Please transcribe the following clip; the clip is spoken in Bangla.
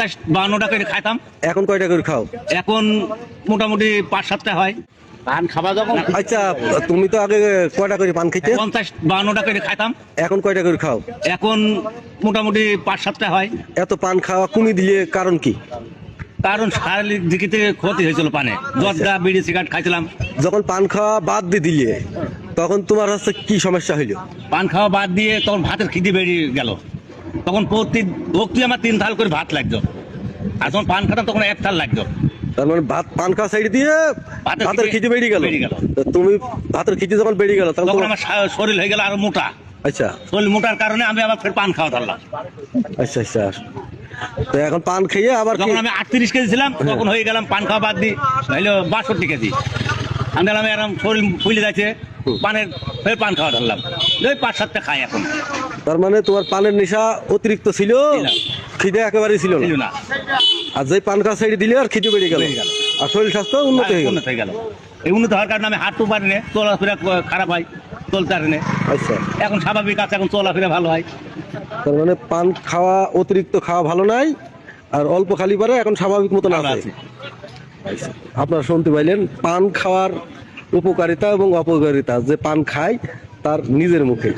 50-52টা করে খাইতাম। এখন কয়টা করে খাও? এখন মোটামুটি 5-7টা হয়। পান খাওয়া যখন আচ্ছা, তুমি তো আগে কয়টা করে পান খাইতে? 50-52টা করে খাইতাম। এখন কয়টা করে খাও? এখন মোটামুটি 5-7টা হয়। এত পান খাওয়া কমিয়ে দিলে কারণ কি? কারণ শারীরিক দিক থেকে ক্ষতি হয়েছিল পানে, জর্দা বিড়ি সিগারেট খাইছিলাম। যখন পান খাওয়া বাদ দিয়ে দিলে তখন তোমার হচ্ছে কি সমস্যা হইলো? পান খাওয়া বাদ দিয়ে তখন ভাতের খিদে বেরিয়ে গেল। তখন প্রতি ভক্তি আমার 3 থাল করে ভাত লাগতো, আর যখন পান খাতাম তখন 1 থাল লাগতো। তার মানে ভাত পান খাওয়া সাইড দিয়ে ভাতের খিদে বেরিয়ে গেল। তুমি ভাতের খিদে যখন বেরিয়ে গেল তখন আমার শরীর হয়ে গেল আরো মোটা। আচ্ছা, শরীর মোটার কারণে আমি আবার ফের পান খাওয়া ধরলাম। আচ্ছা আচ্ছা। তো এখন পান খেয়ে আবার যখন আমি 38 কেজি ছিলাম তখন হয়ে গেলাম পান খাওয়া বাদ দিই হইলো 62 কেজি। আমি গেলাম এরকম শরীর ফুলে যাচ্ছে, পানের ফের পান খাওয়া ধরলাম। 5-7টা খাই এখন। তার মানে তোমার পানের নেশা অতিরিক্ত ছিল, খিদে একেবারেই ছিল না। আর যে পান খাওয়া সাইড দিলে আর খিদে বেড়ে গেল, আর শরীর স্বাস্থ্য উন্নত হয়ে গেল। এই উন্নত হওয়ার কারণে আমি হাঁটতে পারি না, চলাফেরা খারাপ হয়, চলতে পারি না। আচ্ছা, এখন স্বাভাবিক আছে, এখন চলাফেরা ভালো হয়। তার মানে পান খাওয়া অতিরিক্ত খাওয়া ভালো নাই, আর অল্প খালি পারে এখন স্বাভাবিক মতন আছে। আপনারা শুনতে পাইলেন পান খাওয়ার উপকারিতা এবং অপকারিতা, যে পান খায় তার নিজের মুখে।